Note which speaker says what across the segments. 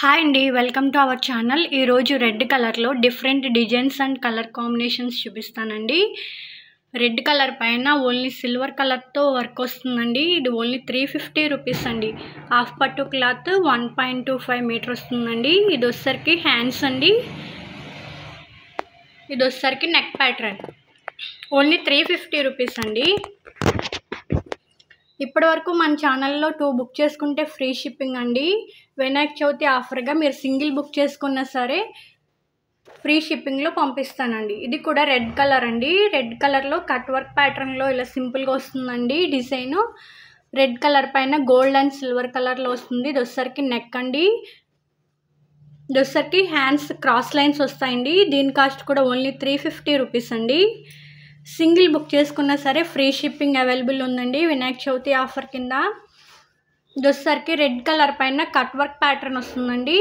Speaker 1: Hi అండి, welcome to our channel. ఈరోజు red కలర్లో different designs and colour combinations చూపిస్తానండి. రెడ్ కలర్ పైన ఓన్లీ సిల్వర్ కలర్తో వర్క్ వస్తుందండి. ఇది ఓన్లీ 350 రూపీస్ అండి. హాఫ్ పట్టు క్లాత్ 1.25 మీటర్ వస్తుందండి. ఇది వచ్చేసరికి హ్యాండ్స్ అండి. ఇది వచ్చేసరికి నెక్ ప్యాటర్న్. ఓన్లీ 350 రూపీస్ అండి. ఇప్పటి వరకు మన ఛానల్లో 2 బుక్ చేసుకుంటే ఫ్రీ షిప్పింగ్ అండి. వినాయక చవితి ఆఫర్గా మీరు సింగిల్ బుక్ చేసుకున్నా సరే ఫ్రీ షిప్పింగ్లో పంపిస్తానండి. ఇది కూడా రెడ్ కలర్ అండి. రెడ్ కలర్లో కట్ వర్క్ ప్యాటర్న్లో ఇలా సింపుల్గా వస్తుందండి. డిజైను రెడ్ కలర్ పైన గోల్డ్ అండ్ సిల్వర్ కలర్లో వస్తుంది. ఇది వచ్చేసరికి నెక్ అండి. ఇది వచ్చేసరికి హ్యాండ్స్ క్రాస్ లైన్స్ వస్తాయండి. దీని కాస్ట్ కూడా ఓన్లీ 350 రూపీస్ అండి. సింగిల్ బుక్ చేసుకున్నా సరే ఫ్రీ షిప్పింగ్ అవైలబుల్ ఉందండి వినాయక చవితి ఆఫర్ కింద. ఇది వచ్చేసరికి రెడ్ కలర్ పైన కట్ వర్క్ ప్యాటర్న్ వస్తుందండి.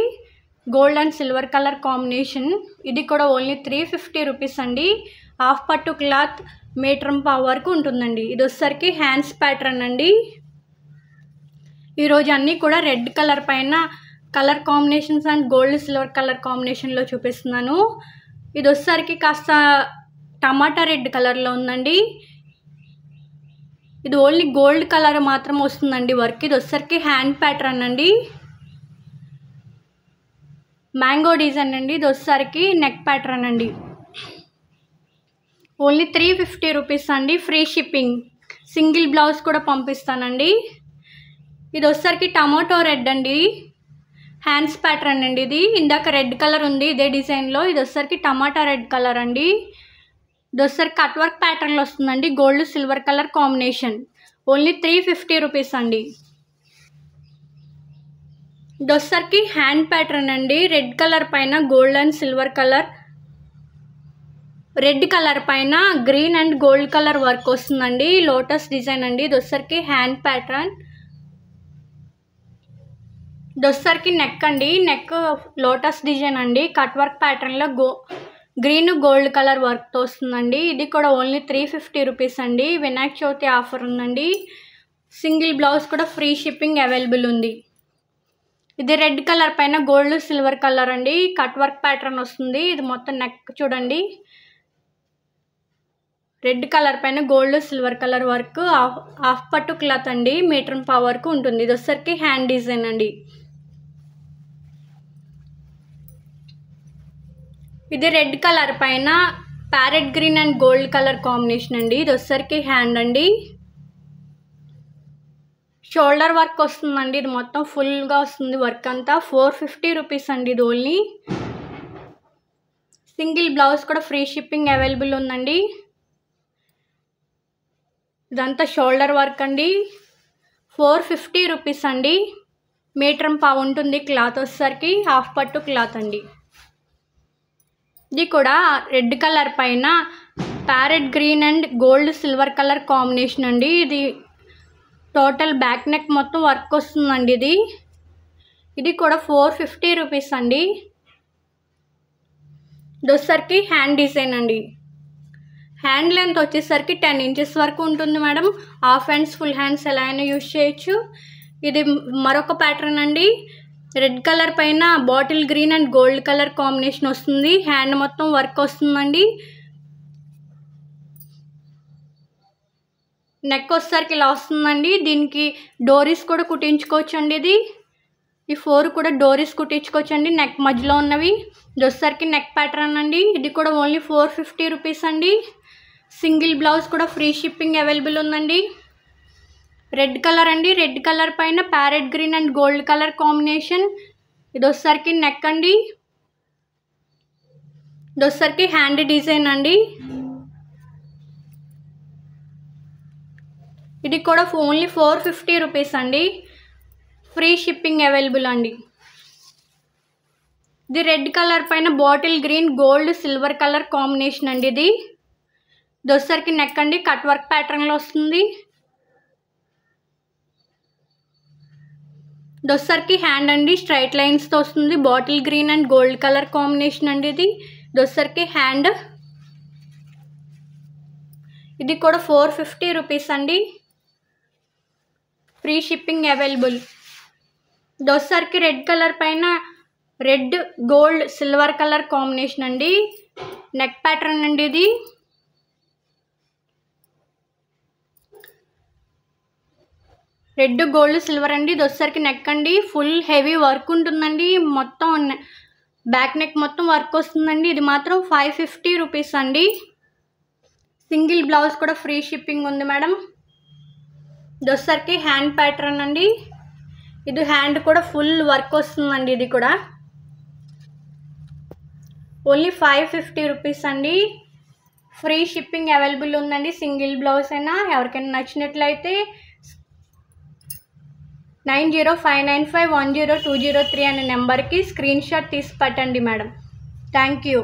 Speaker 1: Gold and silver colour combination. ఇది కూడా ఓన్లీ 350 రూపీస్ అండి. హాఫ్ పట్టు క్లాత్ మీటర్ పావు వరకు ఉంటుందండి. ఇది వచ్చేసరికి హ్యాండ్స్ ప్యాటర్న్ అండి. ఈరోజు అన్నీ కూడా రెడ్ కలర్ పైన colour combinations and gold silver colour కాంబినేషన్లో చూపిస్తున్నాను. ఇది వచ్చేసరికి కాస్త టమాటా రెడ్ కలర్లో ఉందండి. ఇది ఓన్లీ గోల్డ్ కలర్ మాత్రం వస్తుందండి వర్క్. ఇది వచ్చేసరికి హ్యాండ్ ప్యాటర్న్ అండి. మ్యాంగో డిజైన్ అండి. ఇది వచ్చేసరికి నెక్ ప్యాటర్న్ అండి. ఓన్లీ 350 రూపీస్ అండి. Free shipping. సింగిల్ బ్లౌజ్ కూడా పంపిస్తానండి. ఇది వచ్చేసరికి టమాటో రెడ్ అండి. హ్యాండ్స్ ప్యాటర్న్ అండి. ఇది ఇందాక రెడ్ కలర్ ఉంది ఇదే డిజైన్లో. ఇది వచ్చేసరికి టమాటా రెడ్ కలర్ అండి. ఇది వచ్చేసరికి కట్ వర్క్ ప్యాటర్న్లో వస్తుందండి. Gold silver colour combination. Only 350 rupees అండి. ఇది వచ్చేసరికి హ్యాండ్ ప్యాటర్న్ అండి. రెడ్ కలర్ పైన gold and silver colour, red colour పైన green and gold colour work వస్తుందండి. లోటస్ డిజైన్ అండి. ఇది వచ్చేసరికి హ్యాండ్ ప్యాటర్న్. ఇది వచ్చేసరికి నెక్ అండి. నెక్ లోటస్ డిజైన్ అండి. కట్ వర్క్ ప్యాటర్న్లో గ్రీన్ గోల్డ్ కలర్ వర్క్తో వస్తుందండి. ఇది కూడా ఓన్లీ 350 రూపీస్ అండి. వినాయక చవితి ఆఫర్ ఉందండి. సింగిల్ బ్లౌజ్ కూడా ఫ్రీ షిప్పింగ్ అవైలబుల్ ఉంది. ఇది రెడ్ కలర్ పైన గోల్డ్ సిల్వర్ కలర్ అండి. కట్ వర్క్ ప్యాటర్న్ వస్తుంది. ఇది మొత్తం నెక్ చూడండి. రెడ్ కలర్ పైన gold silver colour work. Half పట్టు క్లాత్ అండి. మీటర్ పావు వరకు ఉంటుంది. ఇది వచ్చేసరికి హ్యాండ్ డిజైన్ అండి. ఇది రెడ్ కలర్ పైన parrot green and gold colour combination అండి. ఇది వచ్చేసరికి హ్యాండ్ అండి. షోల్డర్ వర్క్ వస్తుందండి. ఇది మొత్తం ఫుల్గా వస్తుంది వర్క్ అంతా. 450 రూపీస్ అండి. ఇది ఓన్లీ సింగిల్ బ్లౌజ్ కూడా ఫ్రీ షిప్పింగ్ అవైలబుల్ ఉందండి. ఇదంతా షోల్డర్ వర్క్ అండి. 450 రూపీస్ అండి. మీటర్ పావు ఉంటుంది క్లాత్ వచ్చేసరికి. హాఫ్ పట్టు క్లాత్ అండి. ఇది కూడా రెడ్ కలర్ పైన parrot green and gold silver colour combination అండి. ఇది టోటల్ బ్యాక్ నెక్ మొత్తం వర్క్ వస్తుందండి. ఇది కూడా 450 రూపీస్ అండి. ఇది వచ్చేసరికి హ్యాండ్ డిజైన్ అండి. హ్యాండ్ లెంత్ వచ్చేసరికి 10 ఇంచెస్ వరకు ఉంటుంది madam. Half hands full hands ఎలా అయినా యూజ్ చేయొచ్చు. ఇది మరొక ప్యాటర్న్ అండి. రెడ్ కలర్ పైన bottle green and gold colour combination వస్తుంది. హ్యాండ్ మొత్తం వర్క్ వస్తుందండి. నెక్ వచ్చేసరికి ఇలా వస్తుందండి. దీనికి డోరీస్ కూడా కుట్టించుకోవచ్చు అండి. ఈ 4 కూడా డోరీస్ కుట్టించుకోవచ్చు అండి నెక్ మధ్యలో ఉన్నవి. ఇది వచ్చేసరికి నెక్ ప్యాటర్న్ అండి. ఇది కూడా ఓన్లీ 450 రూపీస్ అండి. సింగిల్ బ్లౌజ్ కూడా ఫ్రీ షిప్పింగ్ అవైలబుల్ ఉందండి. రెడ్ కలర్ అండి. రెడ్ కలర్ పైన parrot green and gold colour combination. ఇది వచ్చేసరికి నెక్ అండి. ఇది వచ్చేసరికి హ్యాండ్ డిజైన్ అండి. ఇది కూడా ఓన్లీ 450 రూపీస్ అండి. ఫ్రీ షిప్పింగ్ అవైలబుల్ అండి. ఇది రెడ్ కలర్ పైన bottle green gold silver colour combination అండి. ఇది వచ్చేసరికి నెక్ అండి. కట్ వర్క్ ప్యాటర్న్లో వస్తుంది. ఇది వచ్చేసరికి హ్యాండ్ అండి. స్ట్రైట్ లైన్స్తో వస్తుంది. Bottle green and gold colour combination అండి. ఇది వచ్చేసరికి హ్యాండ్. ఇది కూడా 450 రూపీస్ అండి. Free shipping available. ఇది వచ్చేసరికి రెడ్ కలర్ పైన red gold silver colour combination అండి. నెక్ ప్యాటర్న్ అండి ఇది. రెడ్ గోల్డ్ సిల్వర్ అండి. ఇది వచ్చేసరికి నెక్ అండి. ఫుల్ హెవీ వర్క్ ఉంటుందండి. మొత్తం బ్యాక్ నెక్ మొత్తం వర్క్ వస్తుందండి. ఇది మాత్రం 550 రూపీస్ అండి. సింగిల్ బ్లౌజ్ కూడా ఫ్రీ షిప్పింగ్ ఉంది మేడం. ఇది వచ్చేసరికి హ్యాండ్ ప్యాటర్న్ అండి. ఇది హ్యాండ్ కూడా ఫుల్ వర్క్ వస్తుందండి. ఇది కూడా ఓన్లీ 550 రూపీస్ అండి. ఫ్రీ షిప్పింగ్ అవైలబుల్ ఉందండి. సింగిల్ బ్లౌజ్ అయినా ఎవరికైనా నచ్చినట్లయితే 9059510203 అనే నెంబర్కి స్క్రీన్ షాట్ తీసి పెట్టండి మేడం. Thank you.